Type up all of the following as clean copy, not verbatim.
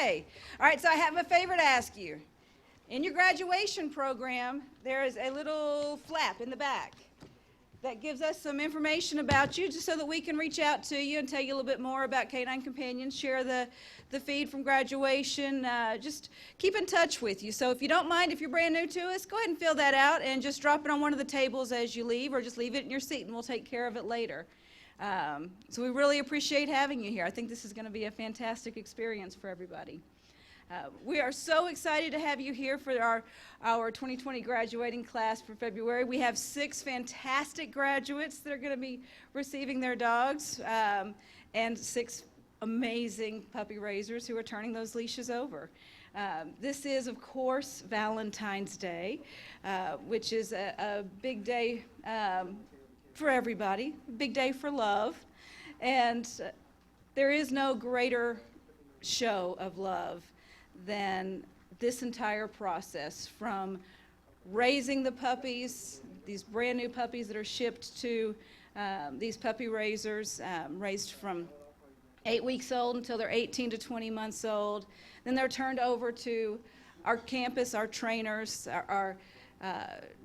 Okay. All right, so I have a favor to ask you. In your graduation program, there is a little flap in the back that gives us some information about you, just so that we can reach out to you and tell you a little bit more about Canine Companions, share the feed from graduation, just keep in touch with you. So if you don't mind, if you're brand new to us, go ahead and fill that out and just drop it on one of the tables as you leave, or just leave it in your seat and we'll take care of it later. So we really appreciate having you here. I think this is going to be a fantastic experience for everybody. We are so excited to have you here for our 2020 graduating class for February. We have 6 fantastic graduates that are going to be receiving their dogs, and 6 amazing puppy raisers who are turning those leashes over. This is, of course, Valentine's Day, which is a big day for everybody, a big day for love. And there is no greater show of love than this entire process, from raising the puppies, these brand new puppies that are shipped to these puppy raisers, raised from 8 weeks old until they're 18 to 20 months old. Then they're turned over to our campus, our trainers. Our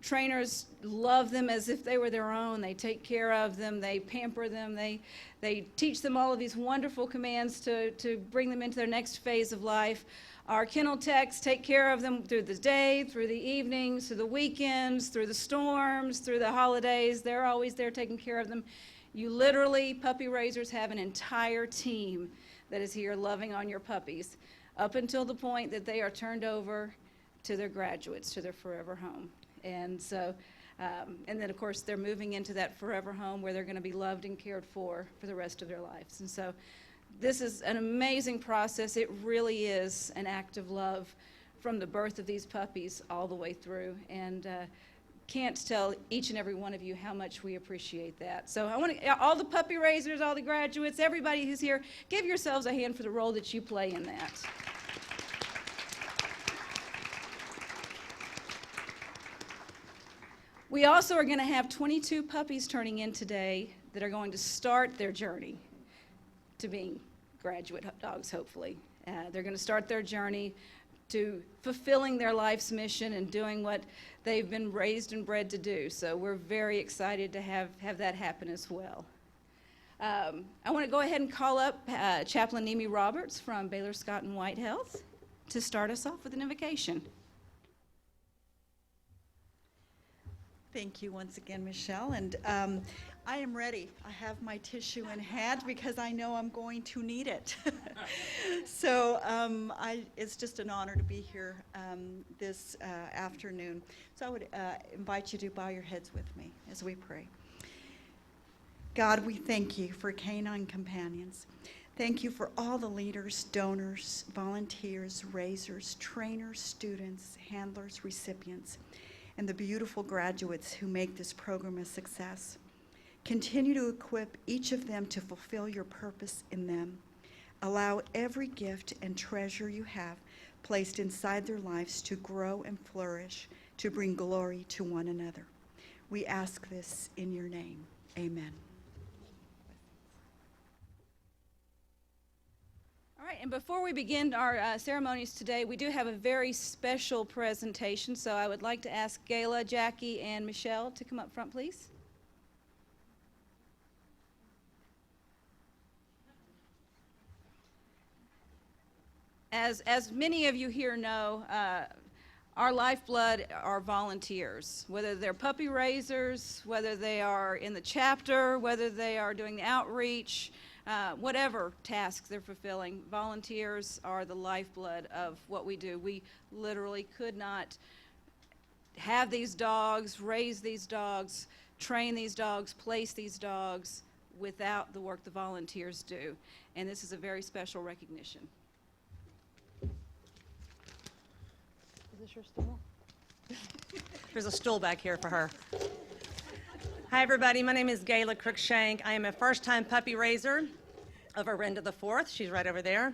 trainers love them as if they were their own. They take care of them, they pamper them, they teach them all of these wonderful commands to bring them into their next phase of life. Our kennel techs take care of them through the day, through the evenings, through the weekends, through the storms, through the holidays. They're always there taking care of them. You literally, puppy raisers, have an entire team that is here loving on your puppies up until the point that they are turned over to their graduates, to their forever home. And so, and then of course they're moving into that forever home where they're going to be loved and cared for the rest of their lives. And so this is an amazing process. It really is an act of love from the birth of these puppies all the way through. And can't tell each and every one of you how much we appreciate that. So I want to, all the puppy raisers, all the graduates, everybody who's here, give yourselves a hand for the role that you play in that. We also are going to have 22 puppies turning in today that are going to start their journey to being graduate dogs, hopefully. They're going to start their journey to fulfilling their life's mission and doing what they've been raised and bred to do. So we're very excited to have that happen as well. I want to go ahead and call up Chaplain Nemi Roberts from Baylor Scott and White Health to start us off with an invocation. Thank you once again, Michelle. And I am ready. I have my tissue in hand because I know I'm going to need it. So it's just an honor to be here this afternoon. So I would invite you to bow your heads with me as we pray. God, we thank you for Canine Companions. Thank you for all the leaders, donors, volunteers, raisers, trainers, students, handlers, recipients, and the beautiful graduates who make this program a success. Continue to equip each of them to fulfill your purpose in them. Allow every gift and treasure you have placed inside their lives to grow and flourish, to bring glory to one another. We ask this in your name. Amen. All right, and before we begin our ceremonies today, we do have a very special presentation, so I would like to ask Gayla, Jackie, and Michelle to come up front, please. As many of you here know, our lifeblood are volunteers, whether they're puppy raisers, whether they are in the chapter, whether they are doing the outreach, whatever tasks they're fulfilling. Volunteers are the lifeblood of what we do. We literally could not have these dogs, raise these dogs, train these dogs, place these dogs without the work the volunteers do. And this is a very special recognition. Is this your stool? There's a stool back here for her. Hi, everybody. My name is Gayla Crookshank. I am a first-time puppy raiser of Arinda IV. She's right over there.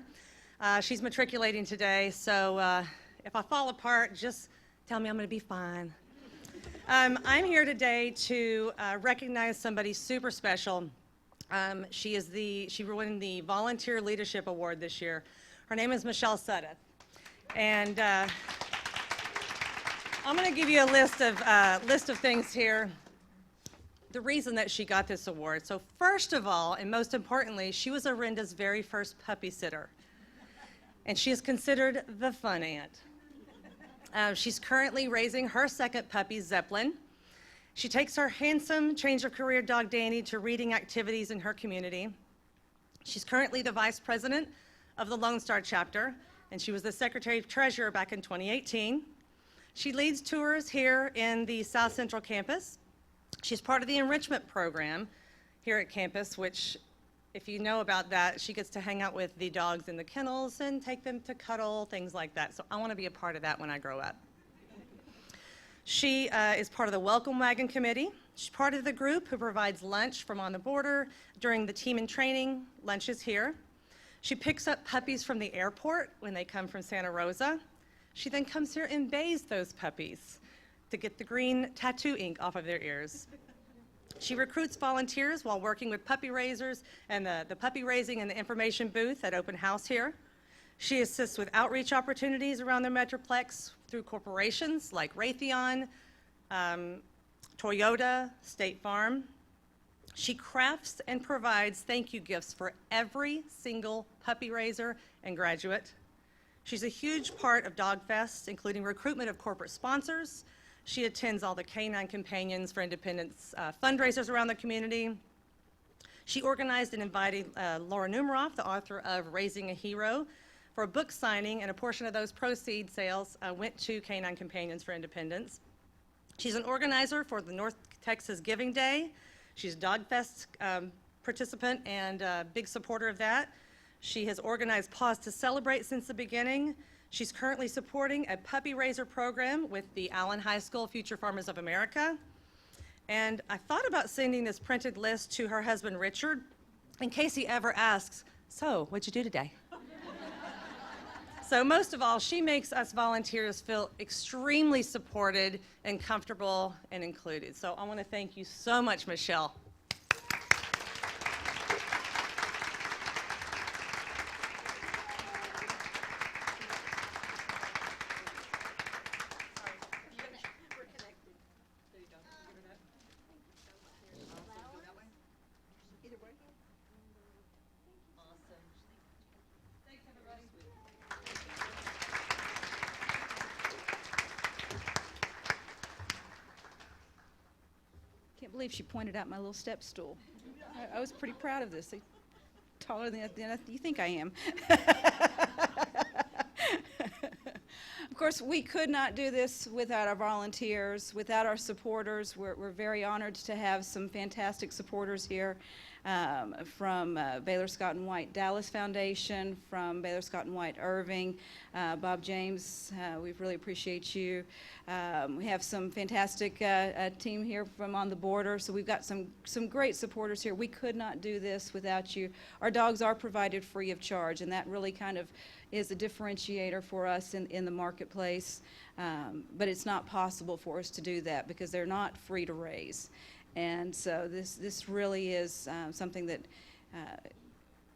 She's matriculating today, so if I fall apart, just tell me I'm going to be fine. I'm here today to recognize somebody super special. She won the Volunteer Leadership Award this year. Her name is Michelle Suddeth. And I'm going to give you a list of things here, the reason that she got this award. So first of all, and most importantly, she was Orinda's very first puppy sitter. And she is considered the fun aunt. She's currently raising her second puppy, Zeppelin. She takes her handsome change of career dog, Danny, to reading activities in her community. She's currently the vice president of the Lone Star chapter, and she was the secretary treasurer back in 2018. She leads tours here in the South Central campus. She's part of the enrichment program here at campus, which, if you know about that, she gets to hang out with the dogs in the kennels and take them to cuddle, things like that. So I want to be a part of that when I grow up. She is part of the Welcome Wagon Committee. She's part of the group who provides lunch from On the Border during the team in training. Lunch is here. She picks up puppies from the airport when they come from Santa Rosa. She then comes here and bathes those puppies to get the green tattoo ink off of their ears. She recruits volunteers while working with puppy raisers and the puppy raising and the information booth at Open House here. She assists with outreach opportunities around the Metroplex through corporations like Raytheon, Toyota, State Farm. She crafts and provides thank you gifts for every single puppy raiser and graduate. She's a huge part of Dog Fest, including recruitment of corporate sponsors. She attends all the Canine Companions for Independence fundraisers around the community. She organized and invited Laura Numeroff, the author of Raising a Hero, for a book signing, and a portion of those proceeds sales went to Canine Companions for Independence. She's an organizer for the North Texas Giving Day. She's a Dog Fest participant and a big supporter of that. She has organized Pause to Celebrate since the beginning. She's currently supporting a puppy raiser program with the Allen High School Future Farmers of America. And I thought about sending this printed list to her husband, Richard, in case he ever asks, so what'd you do today? So most of all, she makes us volunteers feel extremely supported and comfortable and included. So I want to thank you so much, Michelle. Can't believe she pointed out my little step stool. I was pretty proud of this. Taller than you think I am. Of course, we could not do this without our volunteers, without our supporters. We're very honored to have some fantastic supporters here from Baylor Scott and White Dallas Foundation, from Baylor Scott and White Irving, Bob James, we really appreciate you. We have some fantastic team here from On the Border, so we've got some great supporters here. We could not do this without you. Our dogs are provided free of charge, and that really kind of is a differentiator for us in the marketplace, but it's not possible for us to do that because they're not free to raise. And so this really is something that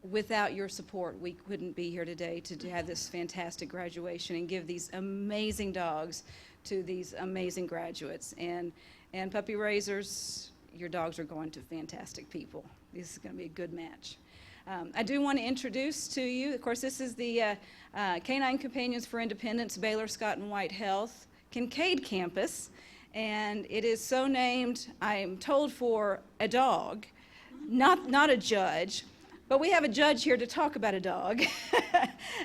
without your support we couldn't be here today to have this fantastic graduation and give these amazing dogs to these amazing graduates. And puppy raisers, your dogs are going to fantastic people. This is going to be a good match. I do want to introduce to you, of course, this is the Canine Companions for Independence Baylor Scott and White Health Kincaid campus, and it is so named, I am told, for a dog, not a judge, but we have a judge here to talk about a dog.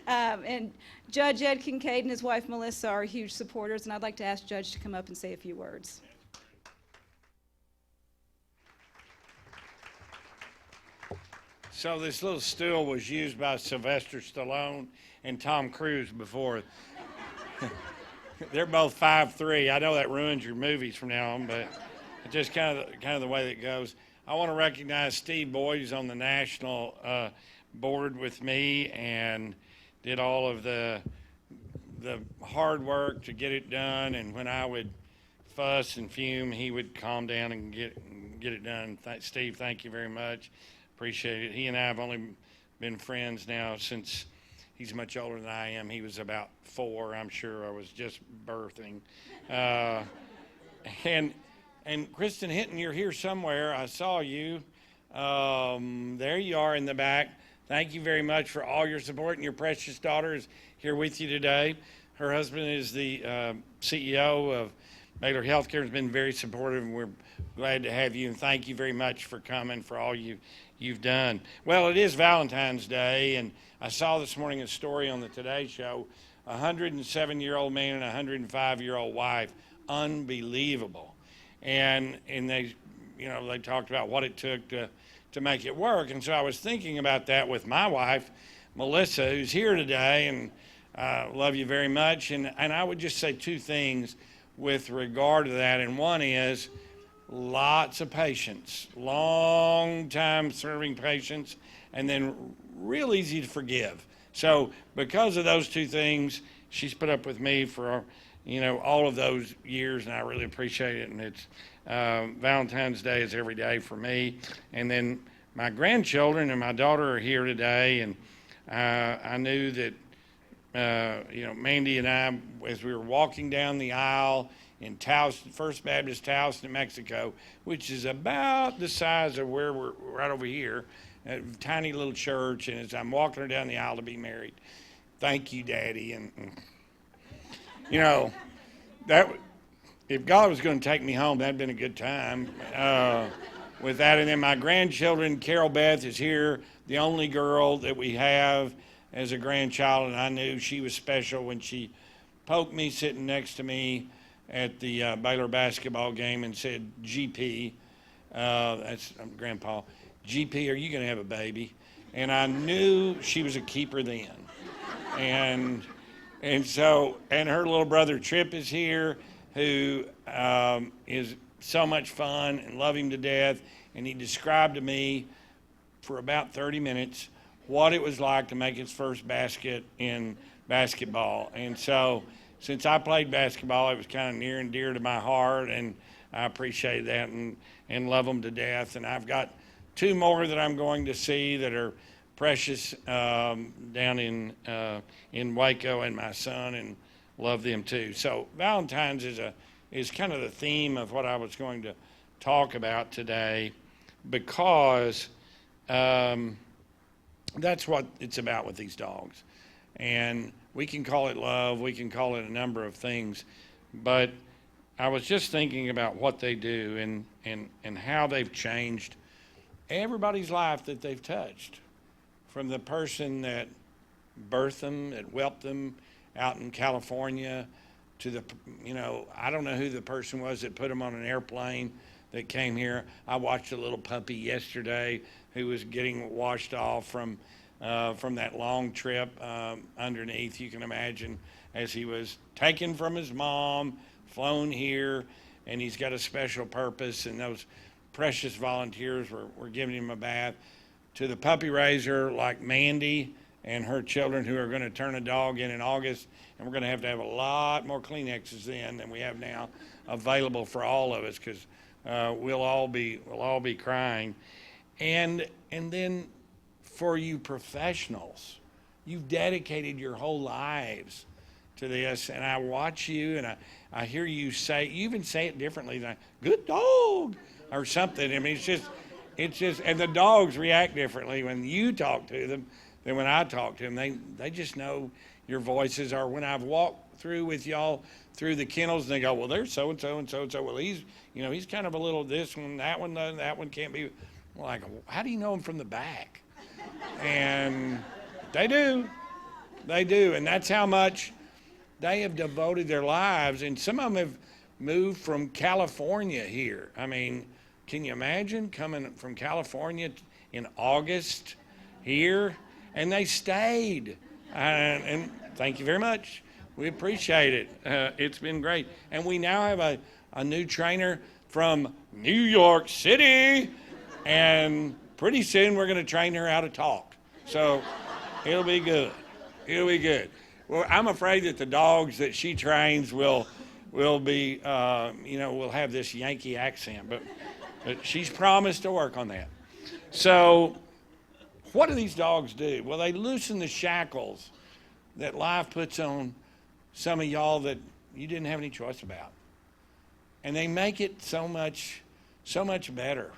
And Judge Ed Kincaid and his wife Melissa are huge supporters, and I'd like to ask Judge to come up and say a few words. So this little stool was used by Sylvester Stallone and Tom Cruise before. They're both 5'3". I know that ruins your movies from now on, but it's just kind of the way that goes. I want to recognize Steve Boyd, who's on the national board with me and did all of the hard work to get it done. And when I would fuss and fume, he would calm down and get it done. Steve, thank you very much. Appreciate it. He and I have only been friends now since He's much older than I am. He was about 4. I'm sure I was just birthing. And Kristen Hinton, you're here somewhere. I saw you. There you are in the back. Thank you very much for all your support, and your precious daughter is here with you today. Her husband is the CEO of Baylor Healthcare, has been very supportive, and we're glad to have you, and thank you very much for coming, for all you've done. Well, it is Valentine's Day, and I saw this morning a story on the Today Show, a 107-year-old man and a 105-year-old wife. Unbelievable. And they talked about what it took to make it work. And so I was thinking about that with my wife, Melissa, who's here today, and I love you very much. And I would just say 2 things with regard to that. And one is lots of patience, long time serving patience, and then real easy to forgive. So because of those 2 things, she's put up with me for all of those years, and I really appreciate it. And it's Valentine's Day is every day for me. And then my grandchildren and my daughter are here today, and I knew that Mandy and I, as we were walking down the aisle in Taos, First Baptist Taos, New Mexico, which is about the size of where we're right over here, a tiny little church, and as I'm walking her down the aisle to be married, thank you, Daddy. And that if God was going to take me home, that'd been a good time with that. And then my grandchildren, Carol Beth is here, the only girl that we have as a grandchild, and I knew she was special when she poked me sitting next to me at the Baylor basketball game and said, GP, that's Grandpa, GP, are you going to have a baby? And I knew she was a keeper then. And her little brother Tripp is here, who is so much fun and love him to death. And he described to me for about 30 minutes what it was like to make his first basket in basketball. And so since I played basketball, it was kind of near and dear to my heart, and I appreciate that and love them to death. And I've got 2 more that I'm going to see that are precious down in Waco, and my son, and love them too. So Valentine's is kind of the theme of what I was going to talk about today, because that's what it's about with these dogs. And we can call it love, we can call it a number of things, but I was just thinking about what they do and how they've changed everybody's life that they've touched. From the person that birthed them, that whelped them out in California, to I don't know who the person was that put them on an airplane that came here. I watched a little puppy yesterday who was getting washed off from that long trip underneath. You can imagine, as he was taken from his mom, flown here, and he's got a special purpose, and those precious volunteers were giving him a bath. To the puppy raiser like Mandy and her children, who are going to turn a dog in August, and we're going to have a lot more Kleenexes then than we have now available for all of us, because we'll all be crying. And then for you professionals, you've dedicated your whole lives to this, and I watch you, and I hear you even say it differently than good dog or something. I mean, it's just, and the dogs react differently when you talk to them than when I talk to them. They just know your voices. Or when I've walked through with y'all through the kennels, and they go, well, there's so-and-so and so-and-so. Well, he's kind of a little this one, that one can't be. Like, how do you know him from the back? And they do. And that's how much they have devoted their lives. And some of them have moved from California here. I mean, can you imagine coming from California in August here? And they stayed. And thank you very much. We appreciate it. It's been great. And we now have a new trainer from New York City. And pretty soon we're going to train her how to talk. So it'll be good. Well, I'm afraid that the dogs that she trains will be, will have this Yankee accent. But she's promised to work on that. So what do these dogs do? Well, they loosen the shackles that life puts on some of y'all that you didn't have any choice about. And they make it so much better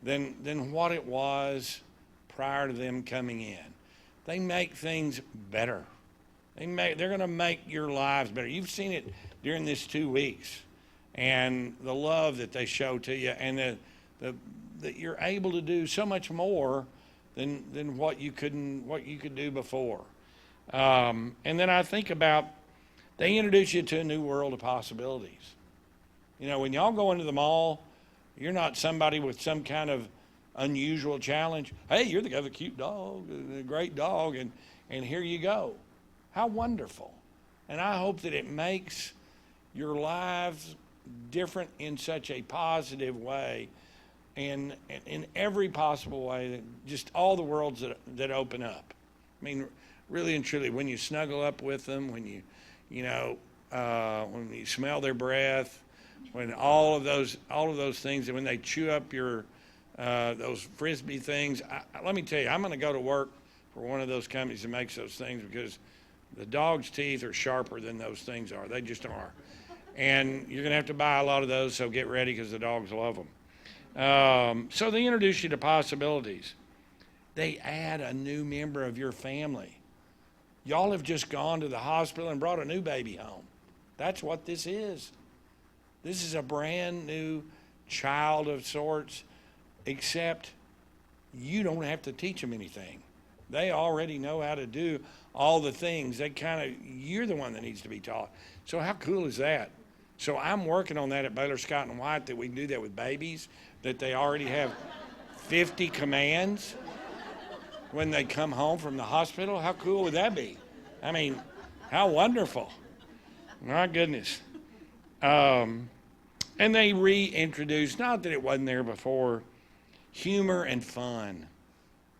than what it was prior to them coming in. They make things better. They're going to make your lives better. You've seen it during this 2 weeks, and the love that they show to you, and that you're able to do so much more than what you could do before. And then I think about, they introduce you to a new world of possibilities. You know, when y'all go into the mall, you're not somebody with some kind of unusual challenge. Hey, you're the guy with a cute dog, a great dog, and here you go. How wonderful. And I hope that it makes your lives different in such a positive way, and in every possible way, that just all the worlds that open up. I mean, really and truly, when you snuggle up with them, when you smell their breath, when all of those things, and when they chew up your those Frisbee things. Let me tell you, I'm going to go to work for one of those companies that makes those things, because the dog's teeth are sharper than those things are. They just are. And you're going to have to buy a lot of those, so get ready, because the dogs love them. So they introduce you to possibilities. They add a new member of your family. Y'all have just gone to the hospital and brought a new baby home. That's what this is. This is a brand new child of sorts, except you don't have to teach them anything. They already know how to do all the things. You're the one that needs to be taught. So how cool is that? So I'm working on that at Baylor Scott and White, that we can do that with babies, that they already have 50 commands when they come home from the hospital. How cool would that be? I mean, how wonderful. My goodness. And they reintroduced, not that it wasn't there before, humor and fun.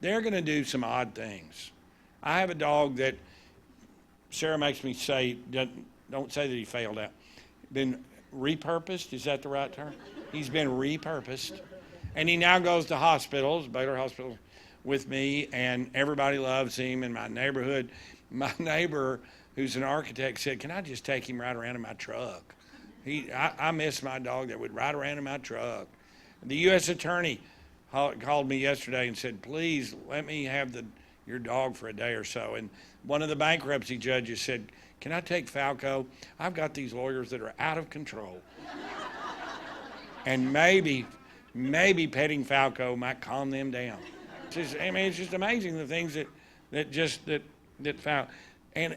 They're going to do some odd things. I have a dog that Sarah makes me say, don't say that he failed out. Been repurposed, is that the right term? He's been repurposed. And he now goes to hospitals, Baylor Hospital, with me, and everybody loves him in my neighborhood. My neighbor, who's an architect, said, can I just take him right around in my truck? I miss my dog that would ride around in my truck. The U.S. attorney called me yesterday and said, please let me have your dog for a day or so. And one of the bankruptcy judges said, can I take Falco? I've got these lawyers that are out of control. And maybe petting Falco might calm them down. It's just amazing the things that Falco. And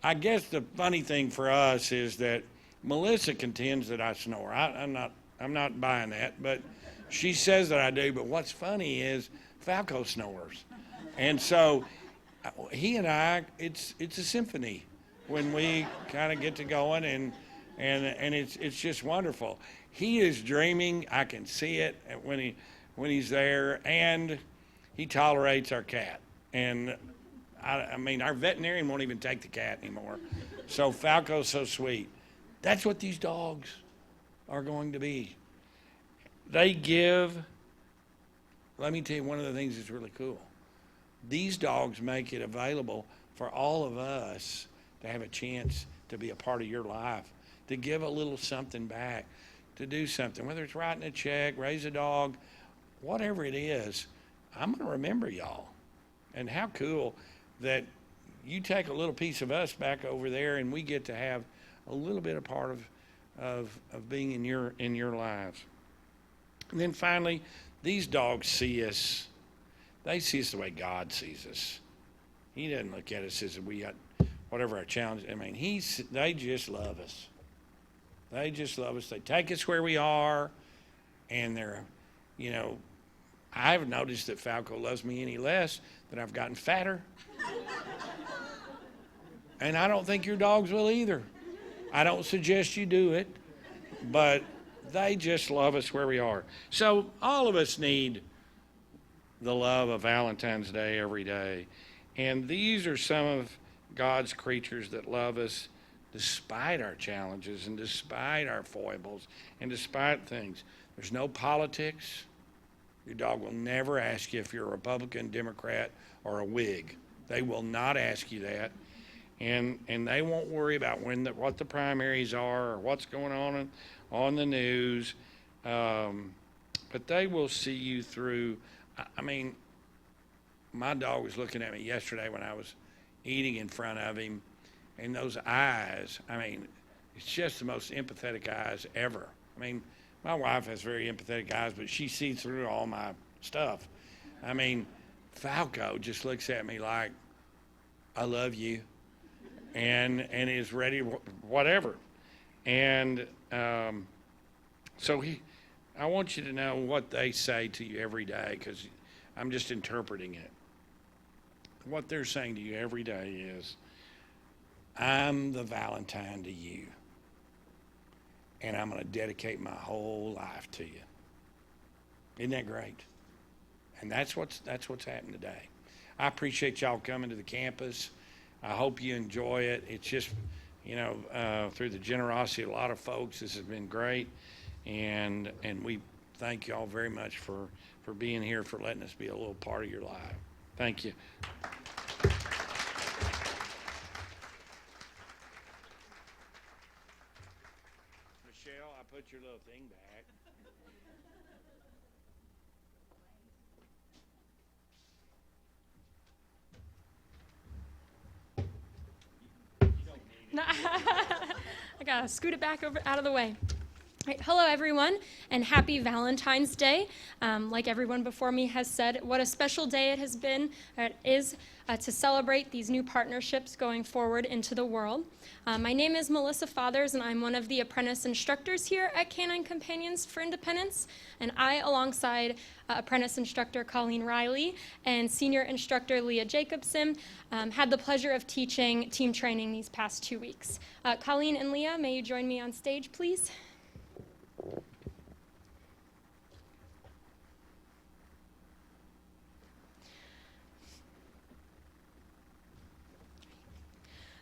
I guess the funny thing for us is that Melissa contends that I snore. I'm not buying that, but she says that I do. But what's funny is Falco snores, and so he and I, it's a symphony when we kind of get to going, and it's just wonderful. He is dreaming. I can see it when he's there, and he tolerates our cat. And I mean, our veterinarian won't even take the cat anymore. So Falco's so sweet. That's what these dogs are going to be. They give, let me tell you one of the things that's really cool. These dogs make it available for all of us to have a chance to be a part of your life, to give a little something back, to do something, whether it's writing a check, raise a dog, whatever it is. I'm going to remember y'all. And how cool that you take a little piece of us back over there, and we get to have a little bit of part of being in your lives. And then finally, these dogs see us. They see us the way God sees us. He doesn't look at us as we got whatever our challenge. I mean, they just love us. They just love us. They take us where we are, and they're, I haven't noticed that Falco loves me any less, that I've gotten fatter. And I don't think your dogs will either. I don't suggest you do it, but they just love us where we are. So all of us need the love of Valentine's Day every day. And these are some of God's creatures that love us despite our challenges and despite our foibles and despite things. There's no politics. Your dog will never ask you if you're a Republican, Democrat, or a Whig. They will not ask you that. and they won't worry about what the primaries are or what's going on the news, but they will see you through. I mean, my dog was looking at me yesterday when I was eating in front of him, and those eyes, I mean, it's just the most empathetic eyes ever. I mean, my wife has very empathetic eyes, but she sees through all my stuff. I mean, Falco just looks at me like, I love you, and is ready, whatever. And so I want you to know what they say to you every day, because I'm just interpreting it. What they're saying to you every day is, I'm the Valentine to you, and I'm going to dedicate my whole life to you. Isn't that great? And that's what's happened today. I appreciate y'all coming to the campus. I hope you enjoy it. It's just, through the generosity of a lot of folks, this has been great. And we thank y'all very much for being here, for letting us be a little part of your life. Thank you. Michelle, I put your little thing back. I gotta scoot it back out of the way. Right, hello, everyone, and happy Valentine's Day. Like everyone before me has said, what a special day it has been, to celebrate these new partnerships going forward into the world. My name is Melissa Fathers, and I'm one of the apprentice instructors here at Canine Companions for Independence. And I, alongside apprentice instructor Colleen Riley and senior instructor Leah Jacobson, had the pleasure of teaching team training these past 2 weeks. Colleen and Leah, may you join me on stage, please?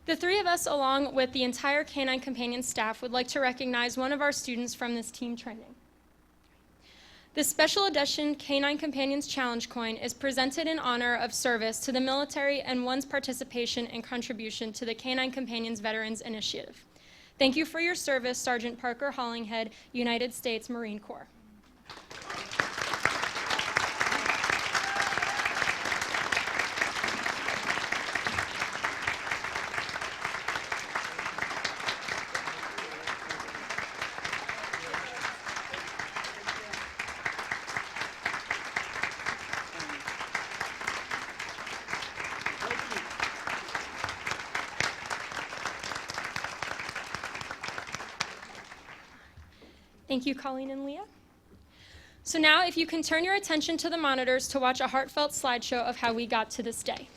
The three of us, along with the entire Canine Companion staff, would like to recognize one of our students from this team training. This special edition Canine Companions Challenge coin is presented in honor of service to the military and one's participation and contribution to the Canine Companions Veterans Initiative. Thank you for your service, Sergeant Parker Hollinghead, United States Marine Corps. Thank you, Colleen and Leah. So now, if you can turn your attention to the monitors to watch a heartfelt slideshow of how we got to this day.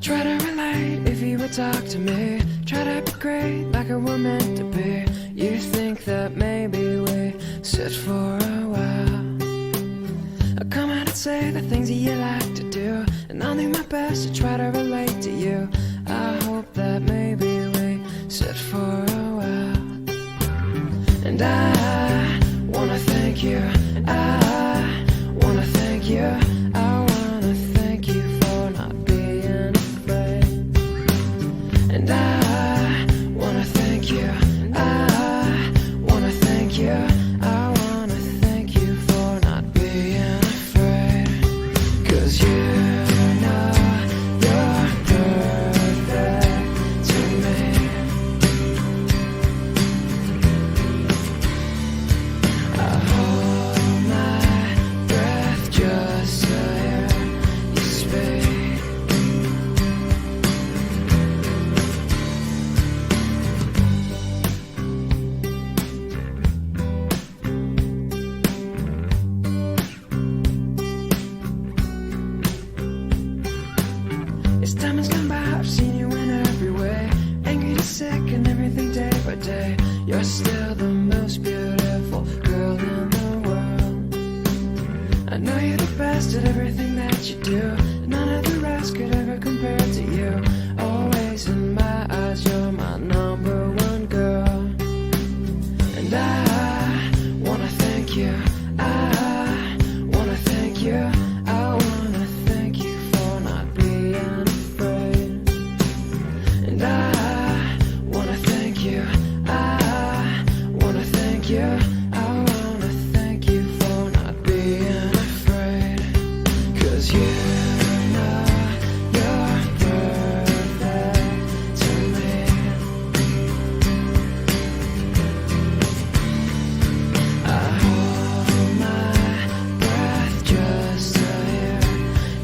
Try to relate if you would talk to me. Try to be great like we were meant to be. You think that maybe we sit for a while. I'll come out and say the things that you like to do, and I'll do my best to try to relate to you. I hope that maybe we sit for a while. And I wanna thank you. I wanna thank you. I wanna thank you for not being afraid. And I wanna thank you. I wanna thank you. I wanna thank you for not being afraid. 'Cause you know you're perfect to me. I hold my know you're the best at everything that you do. None of the rest could ever compare to you. Always in my eyes, you're my number one girl. And I wanna thank you. I wanna thank you. I wanna thank you for not being afraid. And I wanna thank you. I wanna thank you. I wanna thank you for not being afraid. 'Cause you know you're perfect to me. I hold my breath just to hear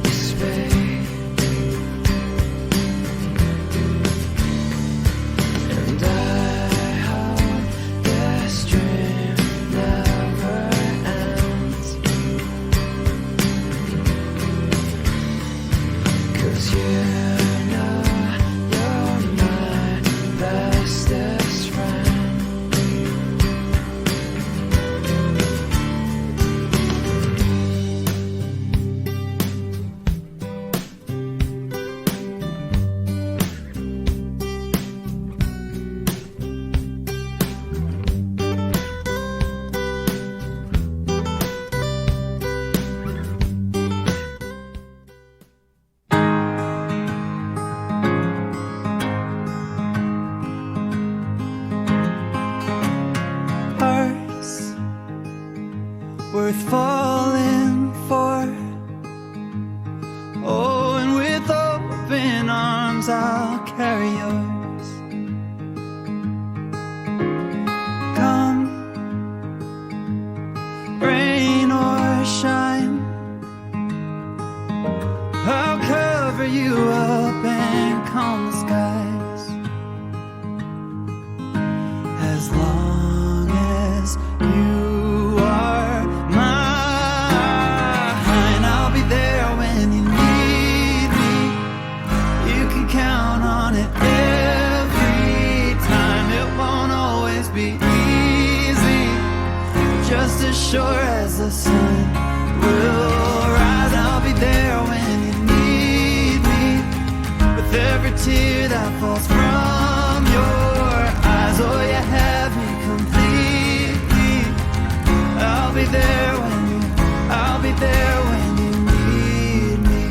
you speak. And I hope this dream never ends. 'Cause you know you're my bestest friend. Hearts worth falling for. Oh, and with open arms I'll carry yours. Come, rain or shine, I'll cover you up and calm the skies. As long as you are mine, I'll be there when you need me. You can count on it every time. It won't always be easy, just as sure as the sun will rise. I'll be there when you need me, with every tear that falls from your eyes. Oh, you have me completely. I'll be there when I'll be there when you need me.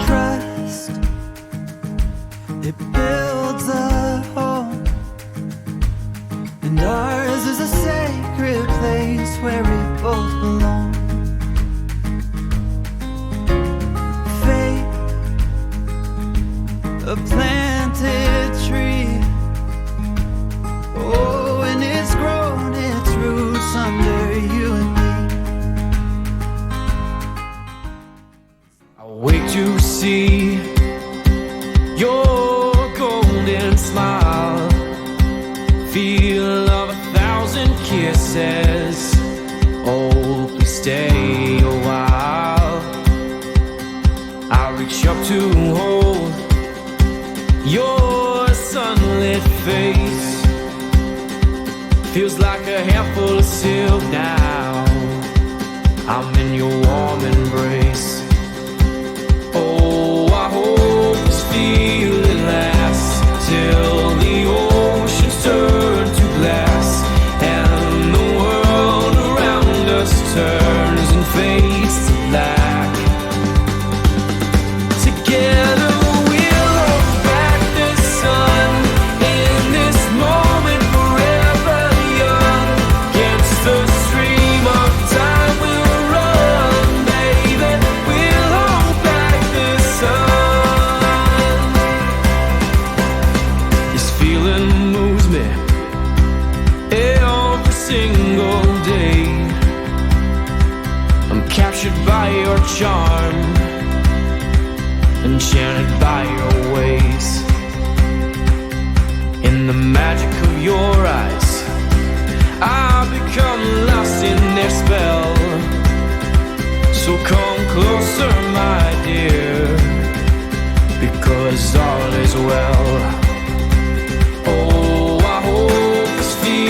Trust, it builds a home, and ours is a sacred place where we both belong. Faith, a planted tree. Oh, and it's grown its roots under you and me. I wake to see your golden smile, feel of 1,000 kisses. Oh, please stay a while. I reach up to hold your sunlit face. Feels like a handful of silk now. I'm in your warm embrace. Oh, I hope this feeling lasts till the oceans turn to glass and the world around us turns and fades to black. Together we'll hold back the sun in this moment, forever young. Against the stream of time we'll run, baby. We'll hold back the sun. This feeling moves me every single day. I'm captured by your charm, enchanted by your ways. In the magic of your eyes, I've become lost in their spell. So come closer, my dear, because all is well. Oh, I hope this feeling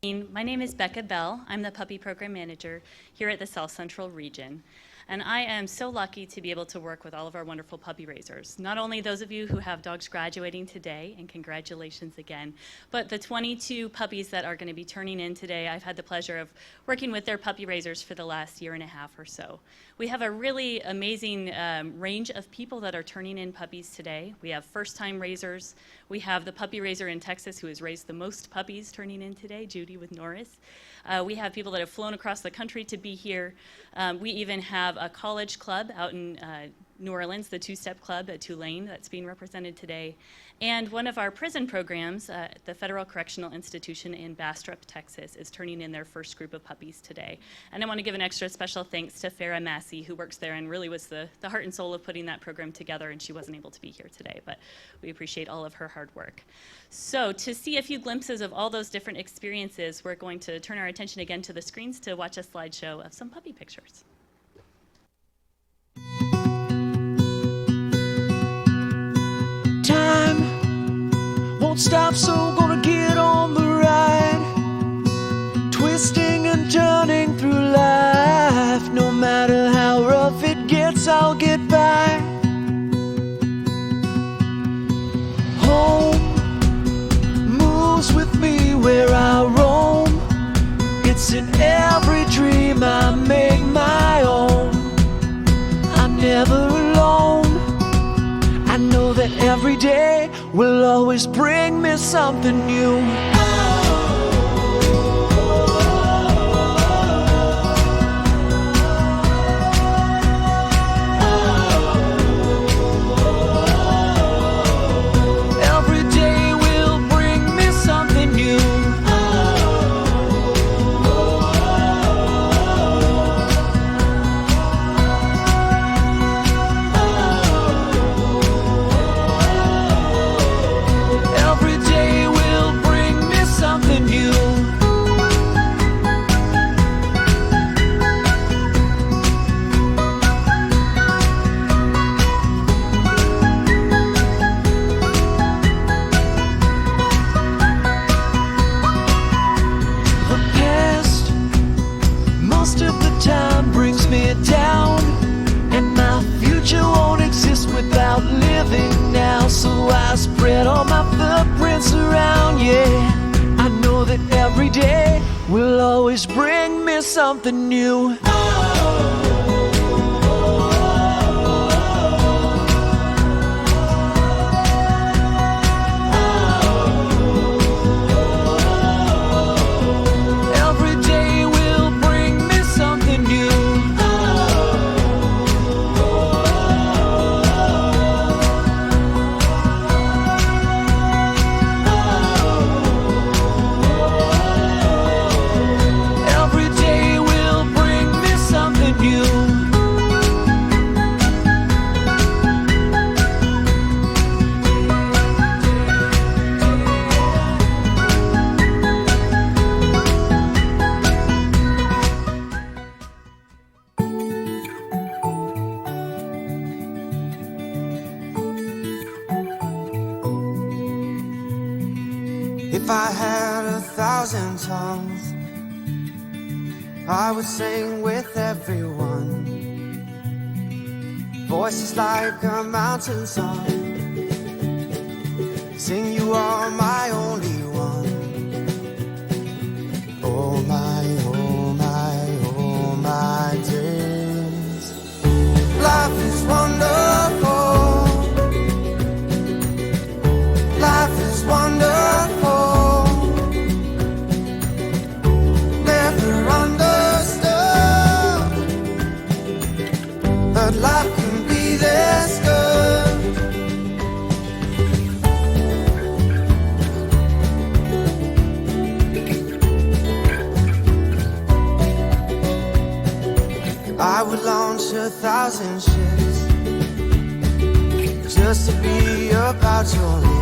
My name is Becca Bell. I'm the puppy program manager here at the South Central region. And I am so lucky to be able to work with all of our wonderful puppy raisers. Not only those of you who have dogs graduating today, and congratulations again, but the 22 puppies that are going to be turning in today. I've had the pleasure of working with their puppy raisers for the last year and a half or so. We have a really amazing range of people that are turning in puppies today. We have first-time raisers. We have the puppy raiser in Texas who has raised the most puppies turning in today, Judy with Norris. We have people that have flown across the country to be here. We even have a college club out in New Orleans, the Two-Step Club at Tulane, that's being represented today. And one of our prison programs, the Federal Correctional Institution in Bastrop, Texas, is turning in their first group of puppies today. And I want to give an extra special thanks to Farah Massey, who works there and really was the heart and soul of putting that program together, and she wasn't able to be here today, but we appreciate all of her hard work. So to see a few glimpses of all those different experiences, we're going to turn our attention again to the screens to watch a slideshow of some puppy pictures. Time won't stop, so gonna get on the ride, twisting and turning through life. No matter how rough it gets, I'll get by. Home moves with me where I roam. It's in every dream I make my own. I'm never alone. I know that every day will always bring me something new. Every day will bring me something new. Every day will bring me something new. The past, most of the time, brings me down, and my future won't exist without living now. So I spread all my footprints around, yeah. I know that every day will always bring me something new. Every day will bring me something new. Every day will bring me something new. If I had 1,000 tongues, I would sing with everyone. Voices like a mountain song, sing you are my only one. Oh my, oh my, oh my days. Life is wonderful. Life is wonderful. Never understood that life can be this good. I would launch 1,000 ships just to be about your lips.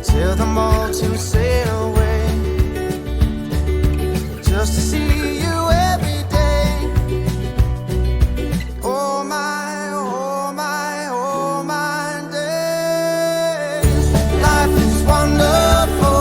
Tell them all to sail away, just to see you every day. Oh my, oh my, oh my days. Life is wonderful.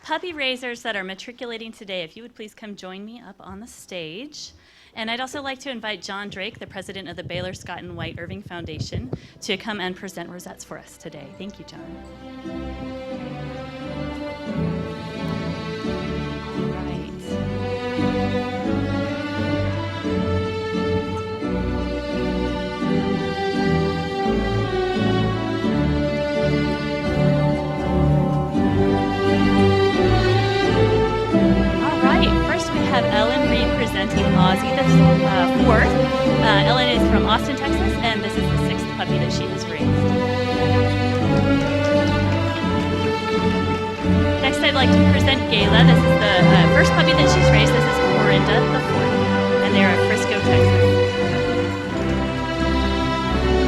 puppy raisers that are matriculating today, if you would please come join me up on the stage. And I'd also like to invite John Drake, the president of the Baylor Scott and White Irving Foundation, to come and present rosettes for us today. Thank you, John. All right, first we have Ellen Reed presenting Ozzy the fourth. Ellen is from Austin, Texas, and this is the sixth puppy that she has raised. Next, I'd like to present Gayla. This is the first puppy that she's raised. This is Corinda the fourth, and they're at Frisco, Texas.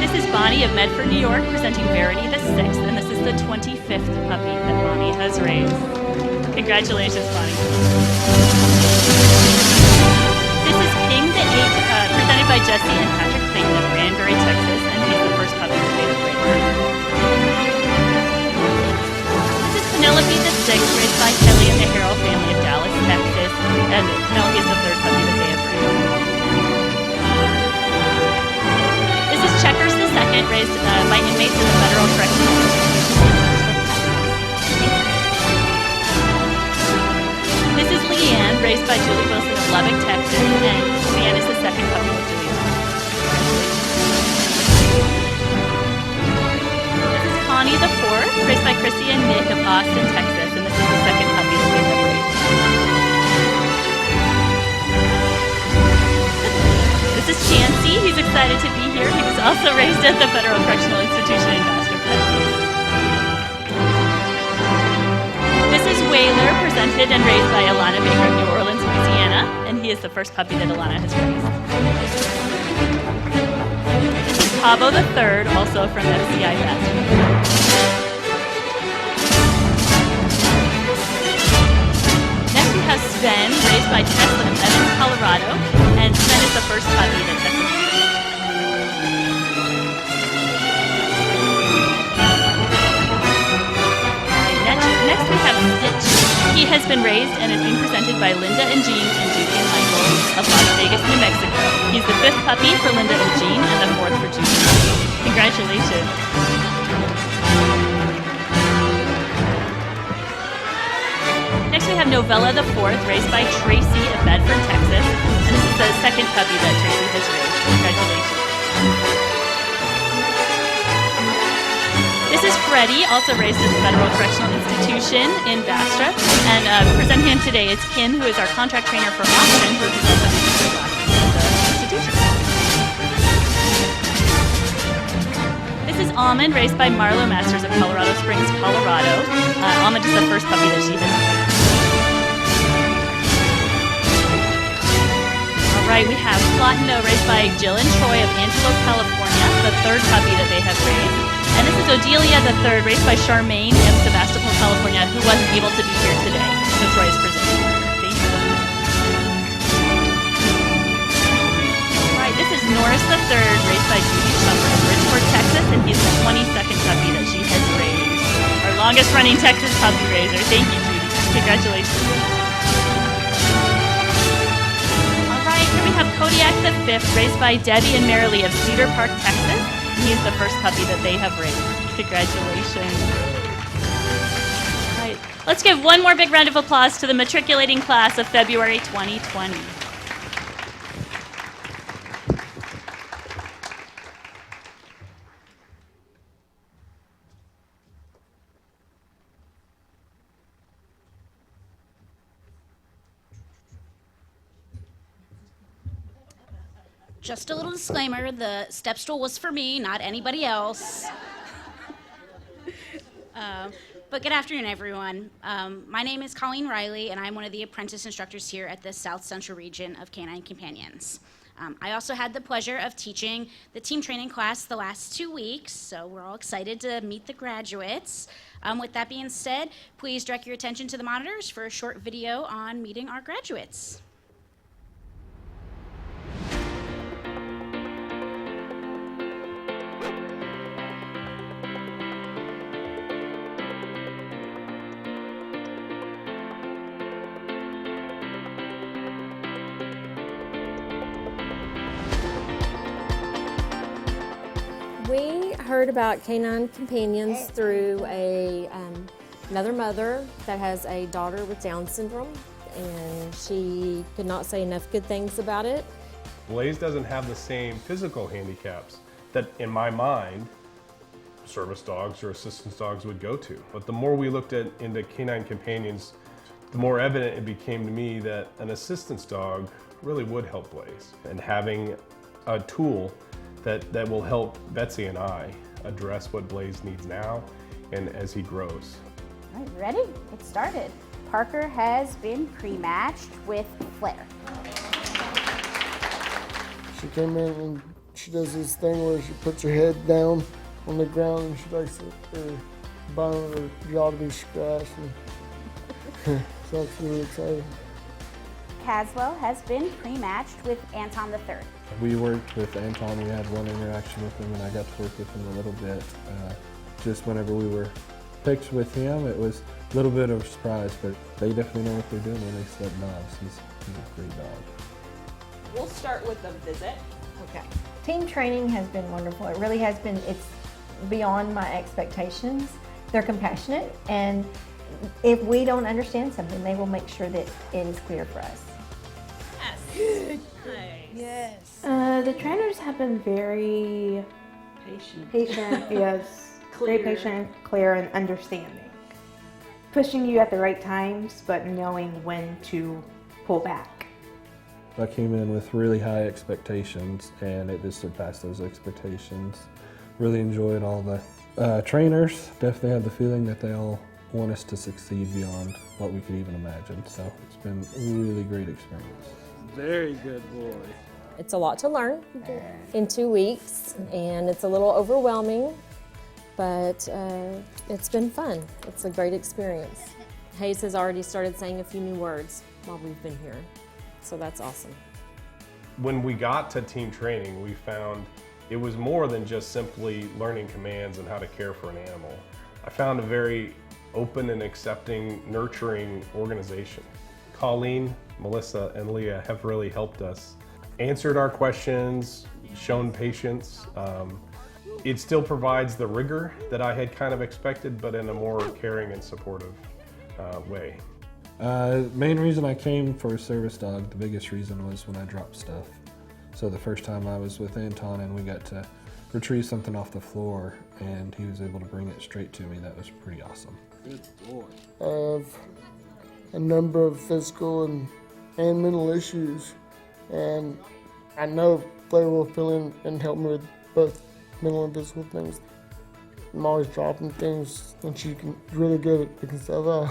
This is Bonnie of Medford, New York, presenting Verity the sixth, and this is the 25th puppy that Bonnie has raised. Congratulations, Bonnie. This is King the eighth, presented by Jesse and Patrick Clayton of Granbury, Texas, and he's the first puppy that they have raised. This is Penelope the sixth, raised by Kelly and the Harrell family of Dallas, Texas, and Penelope is the third puppy that they have raised. This is Checkers the second, raised by inmates in the Federal Correctional Institution. This is Leanne, raised by Julie Wilson of Lubbock, Texas, and Leanne is the second puppy that Julie has. This is Connie the fourth, raised by Chrissy and Nick of Austin, Texas, and this is the second puppy that they have raised. This is Chansey. He's excited to be here. He was also raised at the Federal Correctional Institution in Bastrop, Texas. This is Whaler, presented and raised by Alana Baker of New Orleans, Louisiana, and he is the first puppy that Alana has raised. This is Cabo the third, also from FCI Bastrop. Next we have Sven, raised by Tesla of Evans, Colorado, and Sven is the first puppy that Tesla has raised. Next we have Stitch. He has been raised and is being presented by Linda and Jean and Judy and Michael of Las Vegas, New Mexico. He's the fifth puppy for Linda and Jean and the fourth for Judy. Congratulations. Next we have Novella the fourth, raised by Tracy of Bedford, Texas. And this is the second puppy that Tracy has raised. Congratulations. This is Freddie, also raised at the Federal Correctional Institution in Bastrop. And presenting him today is Kim, who is our contract trainer for Austin, who is also the institution. This is Almond, raised by Marlo Masters of Colorado Springs, Colorado. Almond is the first puppy that she has raised. All right, we have Platino, raised by Jill and Troy of Antelope, California, the third puppy that they have raised. And this is Odelia the third, raised by Charmaine of Sebastopol, California, who wasn't able to be here today. So Troy is presenting. Thank you. All right, this is Norris the third, raised by Judy Shumper of Bridgeport, Texas, and he's the 22nd puppy that she has raised. Our longest running Texas puppy raiser. Thank you, Judy. Congratulations. All right, here we have Kodiak the fifth, raised by Debbie and Marilee of Cedar Park, Texas. He's the first puppy that they have raised. Congratulations. All right, let's give one more big round of applause to the matriculating class of February 2020. Just a little disclaimer, the step stool was for me, not anybody else. But good afternoon, everyone. My name is Colleen Riley, and I'm one of the apprentice instructors here at the South Central region of Canine Companions. I also had the pleasure of teaching the team training class the last 2 weeks, so we're all excited to meet the graduates. With that being said, please direct your attention to the monitors for a short video on meeting our graduates. We heard about Canine Companions through another mother that has a daughter with Down syndrome, and she could not say enough good things about it. Blaze doesn't have the same physical handicaps that, in my mind, service dogs or assistance dogs would go to. But the more we looked into Canine Companions, the more evident it became to me that an assistance dog really would help Blaze. And having a tool that will help Betsy and I address what Blaze needs now and as he grows. All right, ready? Get started. Parker has been pre-matched with Flair. She came in and she does this thing where she puts her head down on the ground and she likes her bone of her jaw to be scratched. And so that's really exciting. Caswell has been pre-matched with Anton III. We worked with Anton. We had one interaction with him, and I got to work with him a little bit. Just whenever we were picked with him, it was a little bit of a surprise, but they definitely know what they're doing when they select dogs. He's a great dog. We'll start with the visit. Okay. Team training has been wonderful. It really has been. It's beyond my expectations. They're compassionate, and if we don't understand something, they will make sure that it is clear for us. Yes. Yes. The trainers have been very patient, yes, very patient, clear, and understanding. Pushing you at the right times, but knowing when to pull back. I came in with really high expectations, and it just surpassed those expectations. Really enjoyed all the trainers. Definitely had the feeling that they all want us to succeed beyond what we could even imagine. So it's been a really great experience. Very good boy. It's a lot to learn in 2 weeks, and it's a little overwhelming, but it's been fun. It's a great experience. Hayes has already started saying a few new words while we've been here, so that's awesome. When we got to team training, we found it was more than just simply learning commands and how to care for an animal. I found a very open and accepting, nurturing organization. Colleen, Melissa, and Leah have really helped us, answered our questions, shown patience. It still provides the rigor that I had kind of expected, but in a more caring and supportive way. Main reason I came for a service dog, the biggest reason was when I dropped stuff. So the first time I was with Anton and we got to retrieve something off the floor and he was able to bring it straight to me, that was pretty awesome. Good boy. I have a number of physical and mental issues, and I know Flair will fill in and help me with both mental and physical things. I'm always dropping things, and she can really good at picking stuff up.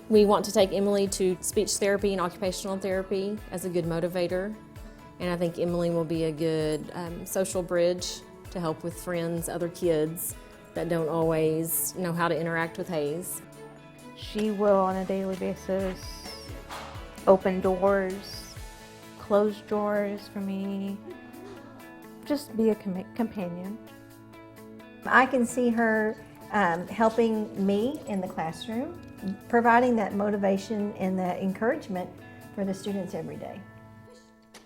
We want to take Emily to speech therapy and occupational therapy as a good motivator, and I think Emily will be a good social bridge to help with friends, other kids that don't always know how to interact with Hayes. She will, on a daily basis, open doors, close drawers for me, just be a companion. I can see her helping me in the classroom, providing that motivation and that encouragement for the students every day.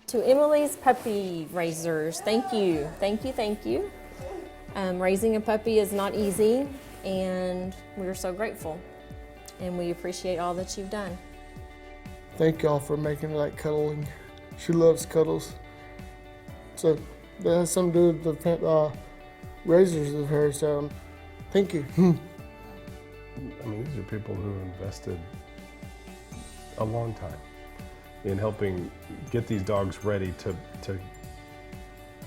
To Emily's puppy raisers, thank you, thank you, thank you. Raising a puppy is not easy, and we're so grateful, and we appreciate all that you've done. Thank y'all for making it like cuddling. She loves cuddles. So that has something to do with the raisers of her, so thank you. I mean, these are people who invested a long time in helping get these dogs ready to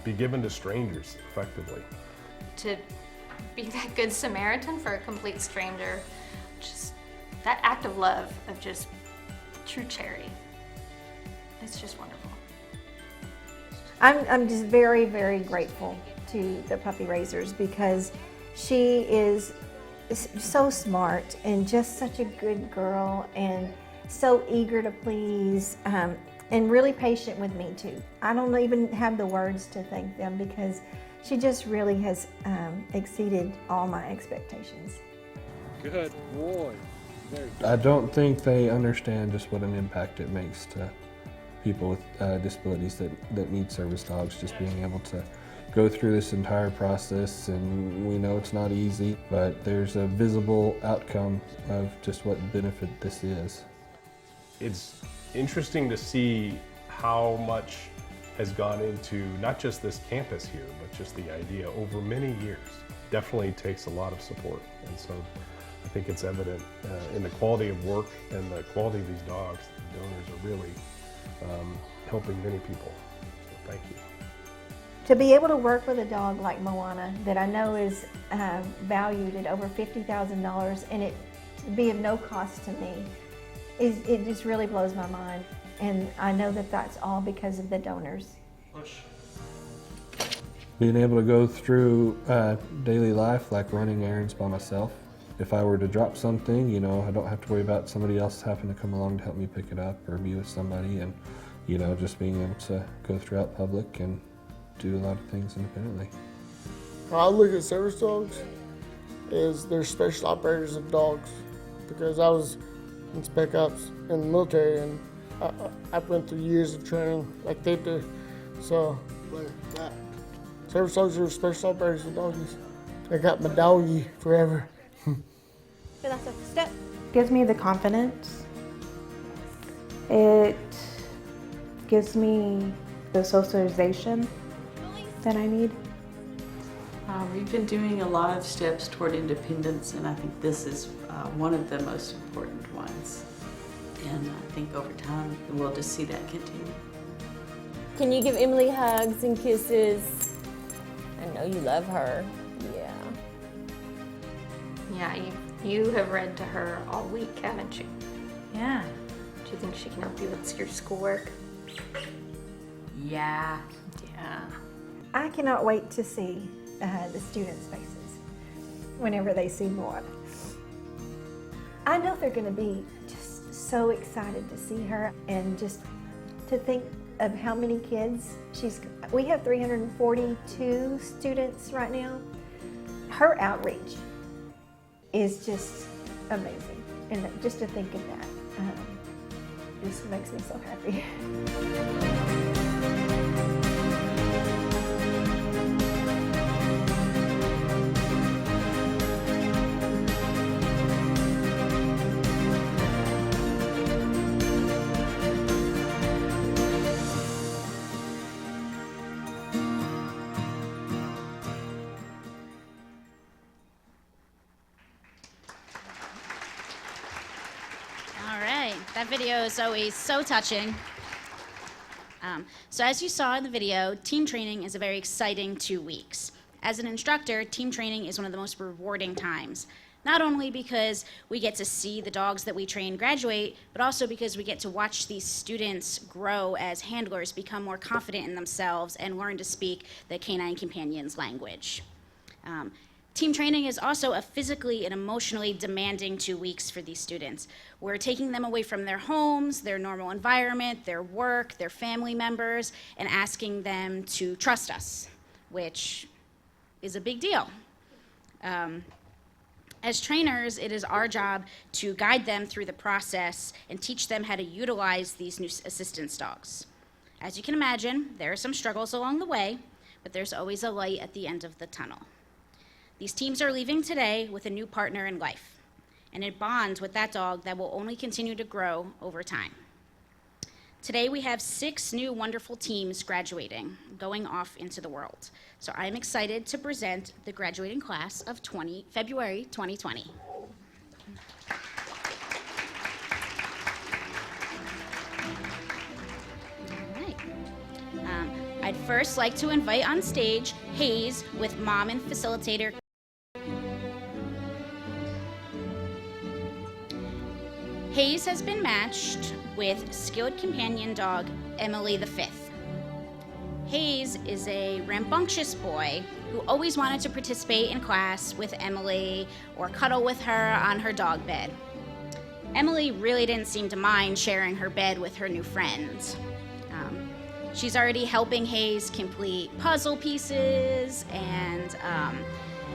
be given to strangers effectively. To be that good Samaritan for a complete stranger, just that act of love, of just true charity. It's just wonderful. I'm just very, very grateful to the puppy raisers because she is so smart and just such a good girl and so eager to please and really patient with me too. I don't even have the words to thank them because she just really has exceeded all my expectations. Good boy. I don't think they understand just what an impact it makes to people with disabilities that need service dogs, just being able to go through this entire process, and we know it's not easy, but there's a visible outcome of just what benefit this is. It's interesting to see how much has gone into not just this campus here, but just the idea over many years. Definitely takes a lot of support, and so I think it's evident in the quality of work and the quality of these dogs. The donors are really helping many people, so thank you. To be able to work with a dog like Moana that I know is valued at over $50,000 and it to be of no cost to me, it just really blows my mind. And I know that that's all because of the donors. Being able to go through daily life like running errands by myself. If I were to drop something, you know, I don't have to worry about somebody else having to come along to help me pick it up or be with somebody, and, you know, just being able to go throughout public and do a lot of things independently. How I look at service dogs is they're special operators of dogs, because I was in spec ops in the military and I went through years of training like they do. So service dogs are special operators of doggies. I got my doggy forever. So that's a step. Gives me the confidence. It gives me the socialization that I need. We've been doing a lot of steps toward independence, and I think this is one of the most important ones. And I think over time, we'll just see that continue. Can you give Emily hugs and kisses? I know you love her. Yeah. Yeah, you have read to her all week, haven't you? Yeah. Do you think she can help you with your schoolwork? Yeah. Yeah. I cannot wait to see the students' faces whenever they see Moana. I know they're going to be just so excited to see her, and just to think of how many kids we have 342 students right now. Her outreach is just amazing, and just to think of that just makes me so happy. That video is always so touching. So as you saw in the video, team training is a very exciting 2 weeks. As an instructor, team training is one of the most rewarding times. Not only because we get to see the dogs that we train graduate, but also because we get to watch these students grow as handlers, become more confident in themselves, and learn to speak the canine companion's language. Team training is also a physically and emotionally demanding 2 weeks for these students. We're taking them away from their homes, their normal environment, their work, their family members, and asking them to trust us, which is a big deal. As trainers, it is our job to guide them through the process and teach them how to utilize these new assistance dogs. As you can imagine, there are some struggles along the way, but there's always a light at the end of the tunnel. These teams are leaving today with a new partner in life, and a bond with that dog that will only continue to grow over time. Today we have 6 new wonderful teams graduating, going off into the world. So I'm excited to present the graduating class of February 2020. All right. I'd first like to invite on stage Hayes with mom and facilitator Hayes has been matched with skilled companion dog Emily the Fifth. Hayes is a rambunctious boy who always wanted to participate in class with Emily or cuddle with her on her dog bed. Emily really didn't seem to mind sharing her bed with her new friends. She's already helping Hayes complete puzzle pieces, and